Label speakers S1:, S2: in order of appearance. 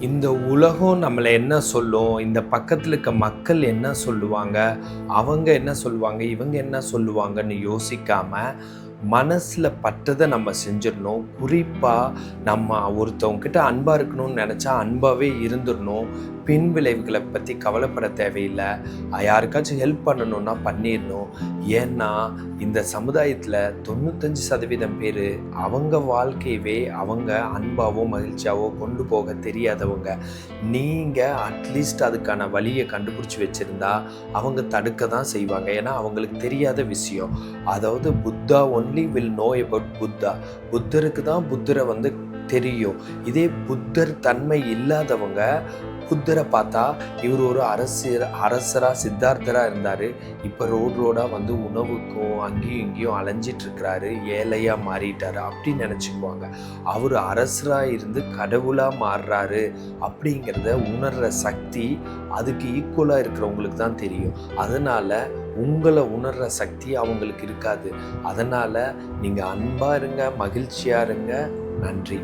S1: இந்த உலகம் நம்மளை என்ன சொல்லும், இந்த பக்கத்துல இருக்க மக்கள் என்ன சொல்லுவாங்க, அவங்க என்ன சொல்லுவாங்க, இவங்க என்ன சொல்லுவாங்கன்னு யோசிக்காம, மனசுல பட்டதை நம்ம செஞ்சிடணும். குறிப்பா நம்ம ஒருத்தவங்ககிட்ட அன்பா இருக்கணும்னு நெனச்சா அன்பாவே இருந்துடணும். பின் விளைவுகளை பத்தி கவலைப்பட தேவையில்ல. யாருக்காச்சும் ஹெல்ப் பண்ணணும்னா பண்ணிடணும். ஏன்னா இந்த சமுதாயத்துல 95% பேரு அவங்க வாழ்க்கையவே அவங்க அன்பாவோ மகிழ்ச்சியாவோ கொண்டு போக தெரியாதவங்க. நீங்க அட்லீஸ்ட் அதுக்கான வழியை கண்டுபிடிச்சி வச்சிருந்தா அவங்க தடுக்க தான் செய்வாங்க. ஏன்னா அவங்களுக்கு தெரியாத விஷயம். அதாவது Buddha only will know about Buddha. புத்தருக்கு தான் புத்தரை தெரியும். இதே புத்தர் தன்மை இல்லாதவங்க புத்தரை பார்த்தா இவர் ஒரு அரசரா சித்தார்த்தரா இருந்தாரு, இப்ப ரோடா உணவுக்கும் அங்கேயும் இங்கேயும் அலைஞ்சிட்டு இருக்கிறாரு, ஏழையா மாறிட்டாரு அப்படின்னு நினைச்சுக்குவாங்க. அவர் அரசரா இருந்து கடவுளா மாறுறாரு அப்படிங்கிறத உணர்ற சக்தி அதுக்கு ஈக்குவலா இருக்கிறவங்களுக்கு தான் தெரியும். அதனால உங்களை உணர்ற சக்தி அவங்களுக்கு இருக்காது. அதனால நீங்க அன்பா இருங்க, மகிழ்ச்சியா இருங்க. நன்றி.